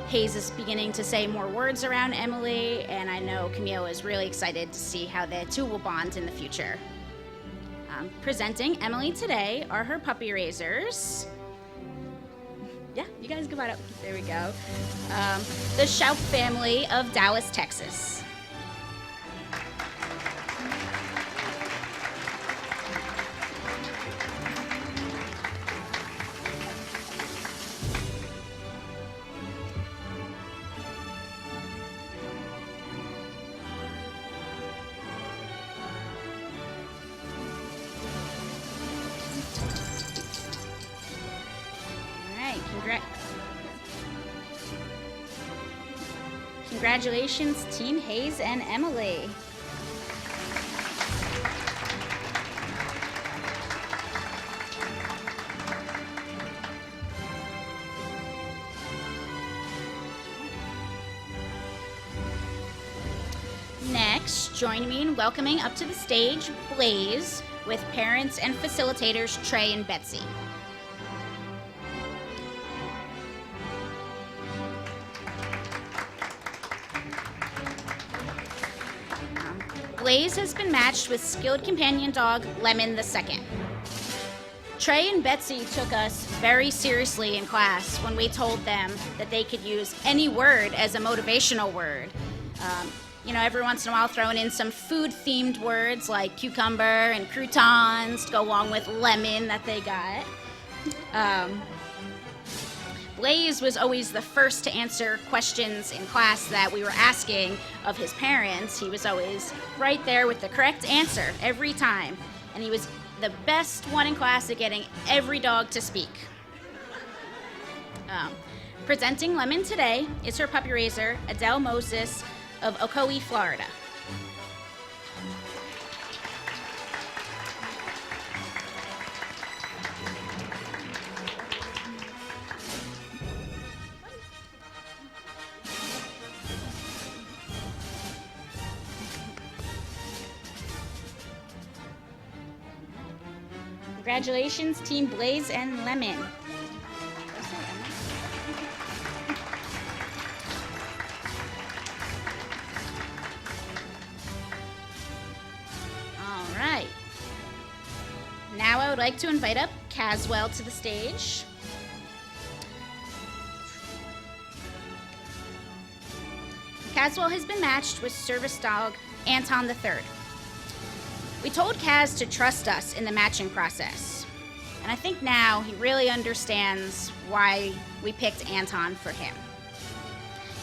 Hayes is beginning to say more words around Emily, and I know Camille is really excited to see how the two will bond in the future. Presenting Emily today are her puppy raisers, Yeah, you guys come on up. There we go. The Schaub family of Dallas, Texas. Congratulations, Team Hayes and Emily. Next, join me in welcoming up to the stage Blaze with parents and facilitators Trey and Betsy. Blaze has been matched with skilled companion dog Lemon II. Trey and Betsy took us very seriously in class when we told them that they could use any word as a motivational word. Every once in a while throwing in some food-themed words like cucumber and croutons to go along with lemon that they got. Blaze was always the first to answer questions in class that we were asking of his parents. He was always right there with the correct answer every time. And he was the best one in class at getting every dog to speak. Presenting Lemon today is her puppy raiser, Adele Moses of Ocoee, Florida. Congratulations, Team Blaze and Lemon. All right. Now I would like to invite up Caswell to the stage. Caswell has been matched with service dog Anton III. We told Kaz to trust us in the matching process, and I think now he really understands why we picked Anton for him.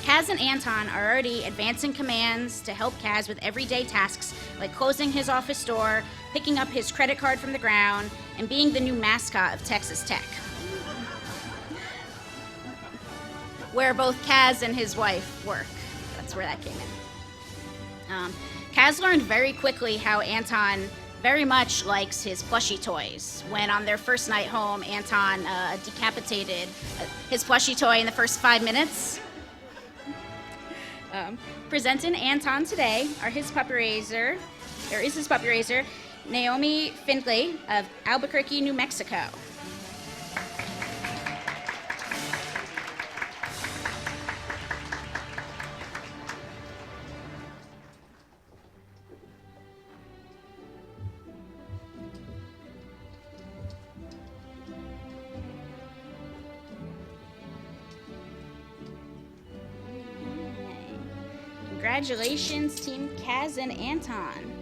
Kaz and Anton are already advancing commands to help Kaz with everyday tasks like closing his office door, picking up his credit card from the ground, and being the new mascot of Texas Tech, where both Kaz and his wife work. That's where that came in. Kaz learned very quickly how Anton very much likes his plushie toys. When on their first night home, Anton decapitated his plushie toy in the first 5 minutes. Presenting Anton today is his puppy raiser, Naomi Findlay of Albuquerque, New Mexico. Congratulations, Team Kaz and Anton.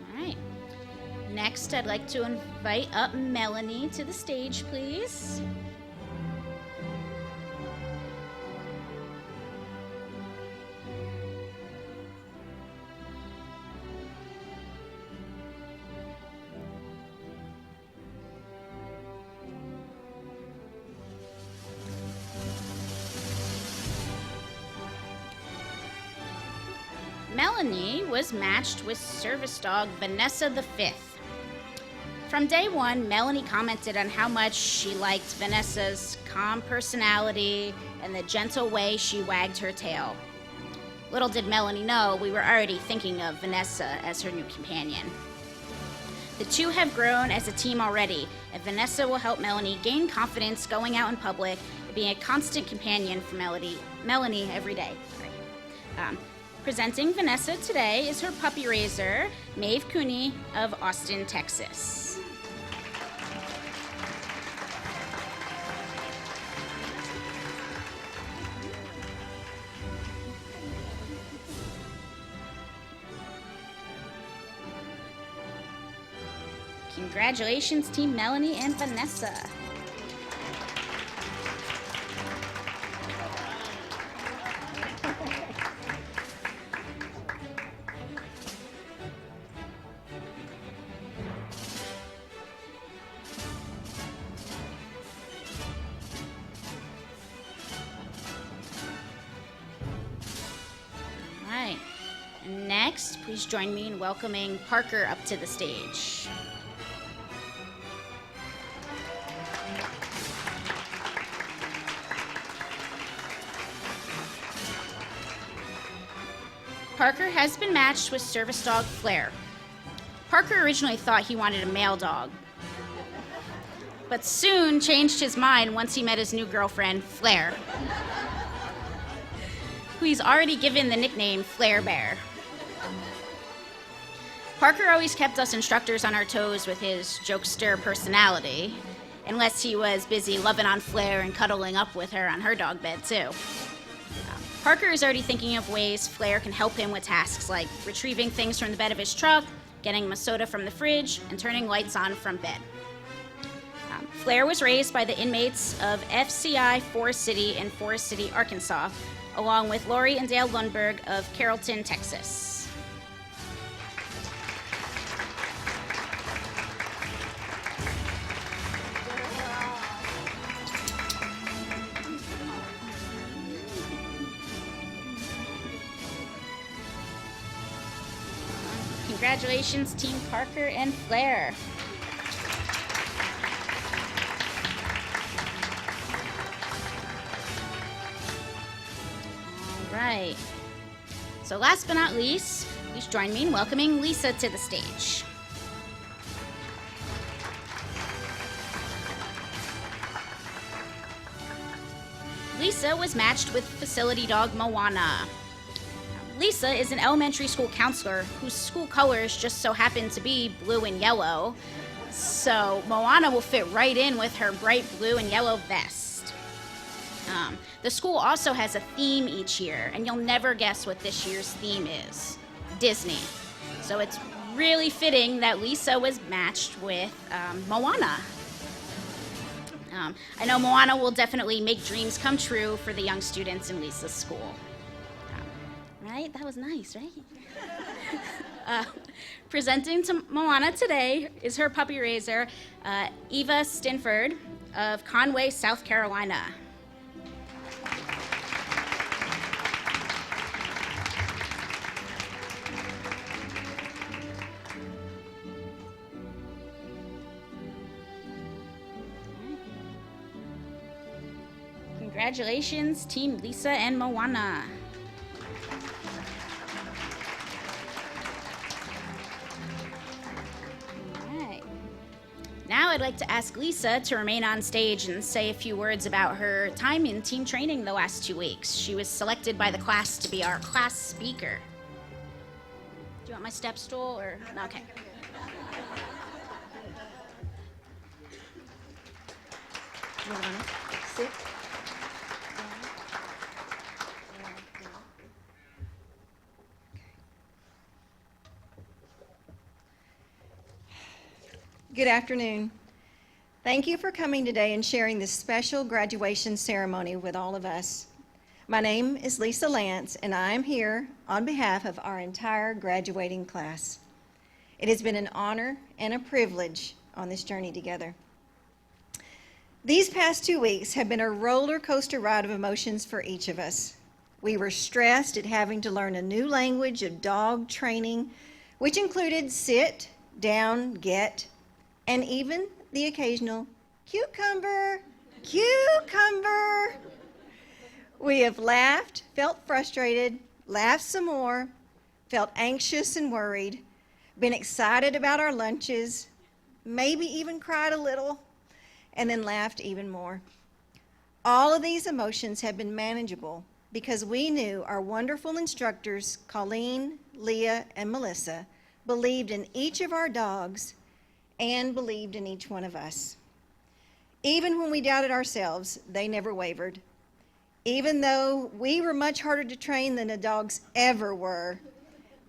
All right. Next, I'd like to invite up Melanie to the stage, please. Melanie was matched with service dog Vanessa V. From day one, Melanie commented on how much she liked Vanessa's calm personality and the gentle way she wagged her tail. Little did Melanie know we were already thinking of Vanessa as her new companion. The two have grown as a team already, and Vanessa will help Melanie gain confidence going out in public and being a constant companion for Melanie every day. Presenting Vanessa today is her puppy raiser, Maeve Cooney of Austin, Texas. Congratulations, Team Melanie and Vanessa. All right. And next, please join me in welcoming Parker up to the stage. Parker has been matched with service dog Flair. Parker originally thought he wanted a male dog, but soon changed his mind once he met his new girlfriend, Flair, who he's already given the nickname Flair Bear. Parker always kept us instructors on our toes with his jokester personality, unless he was busy loving on Flair and cuddling up with her on her dog bed, too. Parker is already thinking of ways Flair can help him with tasks like retrieving things from the bed of his truck, getting him a soda from the fridge, and turning lights on from bed. Flair was raised by the inmates of FCI Forest City in Forest City, Arkansas, along with Lori and Dale Lundberg of Carrollton, Texas. Congratulations, Team Parker and Flair. All right. So last but not least, please join me in welcoming Lisa to the stage. Lisa was matched with facility dog Moana. Lisa is an elementary school counselor whose school colors just so happen to be blue and yellow, so Moana will fit right in with her bright blue and yellow vest. The school also has a theme each year, and you'll never guess what this year's theme is: Disney. So it's really fitting that Lisa was matched with Moana. I know Moana will definitely make dreams come true for the young students in Lisa's school. Right? That was nice, right? Presenting to Moana today is her puppy raiser, Eva Stinford of Conway, South Carolina. Congratulations, Team Lisa and Moana. Now I'd like to ask Lisa to remain on stage and say a few words about her time in team training the last 2 weeks. She was selected by the class to be our class speaker. Do you want my step stool or? Okay. You want to sit? Good afternoon. Thank you for coming today and sharing this special graduation ceremony with all of us. My name is Lisa Lance, and I am here on behalf of our entire graduating class. It has been an honor and a privilege on this journey together. These past 2 weeks have been a roller coaster ride of emotions for each of us. We were stressed at having to learn a new language of dog training, which included sit, down, get, and even the occasional cucumber, cucumber. We have laughed, felt frustrated, laughed some more, felt anxious and worried, been excited about our lunches, maybe even cried a little, and then laughed even more. All of these emotions have been manageable because we knew our wonderful instructors, Colleen, Leah, and Melissa, believed in each of our dogs and believed in each one of us. Even when we doubted ourselves, they never wavered. Even though we were much harder to train than the dogs ever were,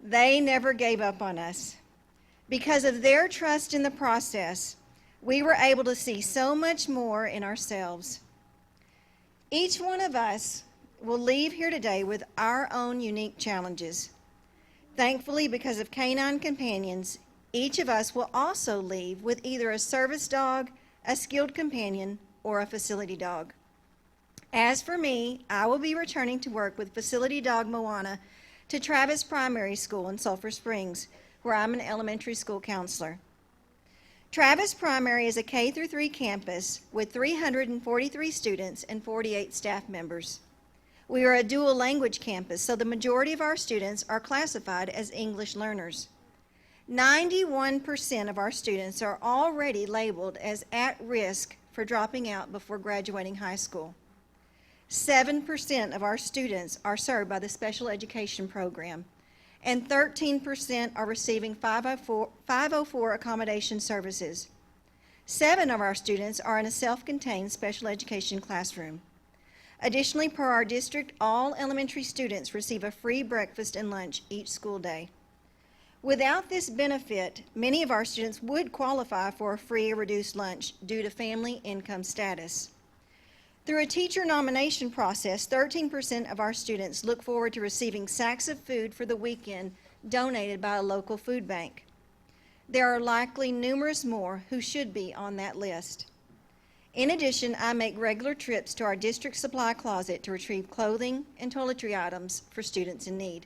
they never gave up on us. Because of their trust in the process, we were able to see so much more in ourselves. Each one of us will leave here today with our own unique challenges. Thankfully, because of Canine Companions, each of us will also leave with either a service dog, a skilled companion, or a facility dog. As for me, I will be returning to work with facility dog Moana to Travis Primary School in Sulphur Springs, where I'm an elementary school counselor. Travis Primary is a K-3 campus with 343 students and 48 staff members. We are a dual language campus, so the majority of our students are classified as English learners. 91% of our students are already labeled as at risk for dropping out before graduating high school. 7% of our students are served by the special education program, and 13% are receiving 504 accommodation services. 7 of our students are in a self-contained special education classroom. Additionally, per our district, all elementary students receive a free breakfast and lunch each school day. Without this benefit, many of our students would qualify for a free or reduced lunch due to family income status. Through a teacher nomination process, 13% of our students look forward to receiving sacks of food for the weekend donated by a local food bank. There are likely numerous more who should be on that list. In addition, I make regular trips to our district supply closet to retrieve clothing and toiletry items for students in need.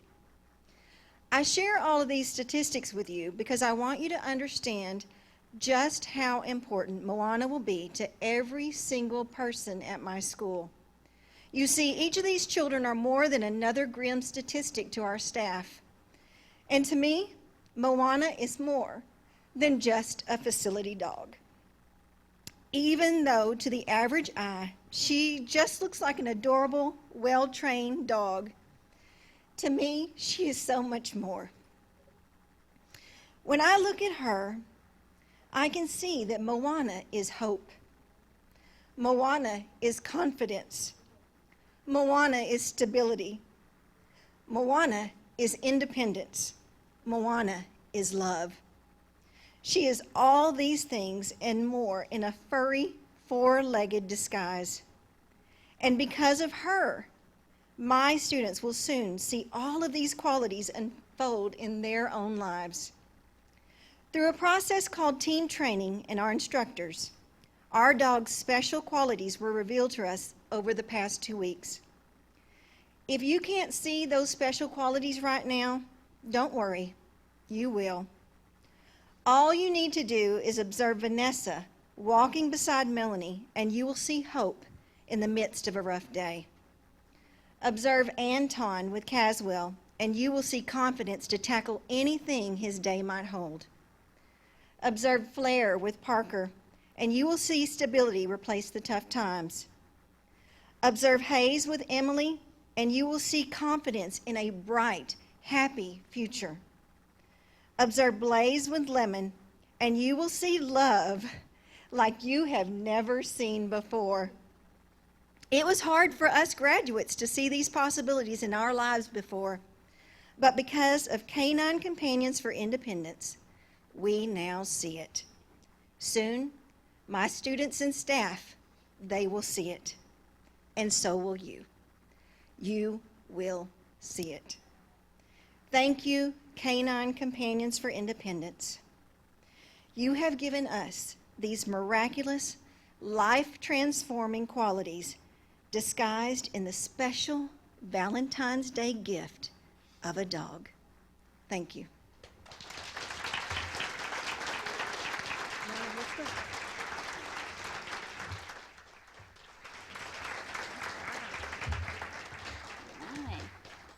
I share all of these statistics with you because I want you to understand just how important Moana will be to every single person at my school. You see, each of these children are more than another grim statistic to our staff. And to me, Moana is more than just a facility dog. Even though to the average eye, she just looks like an adorable, well-trained dog, to me, she is so much more. When I look at her, I can see that Moana is hope. Moana is confidence. Moana is stability. Moana is independence. Moana is love. She is all these things and more in a furry, four-legged disguise. And because of her, my students will soon see all of these qualities unfold in their own lives. Through a process called team training and our instructors, our dog's special qualities were revealed to us over the past 2 weeks. If you can't see those special qualities right now, don't worry, you will. All you need to do is observe Vanessa walking beside Melanie, and you will see hope in the midst of a rough day. Observe Anton with Caswell, and you will see confidence to tackle anything his day might hold. Observe Flair with Parker, and you will see stability replace the tough times. Observe Hayes with Emily, and you will see confidence in a bright, happy future. Observe Blaze with Lemon, and you will see love like you have never seen before. It was hard for us graduates to see these possibilities in our lives before, but because of Canine Companions for Independence, we now see it. Soon, my students and staff, they will see it, and so will you. You will see it. Thank you, Canine Companions for Independence. You have given us these miraculous, life-transforming qualities disguised in the special Valentine's Day gift of a dog. Thank you.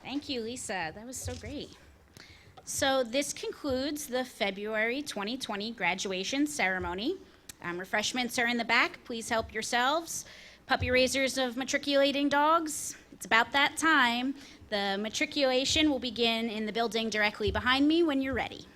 Thank you, Lisa. That was so great. So this concludes the February 2020 graduation ceremony. Refreshments are in the back. Please help yourselves. Puppy raisers of matriculating dogs, it's about that time. The matriculation will begin in the building directly behind me when you're ready.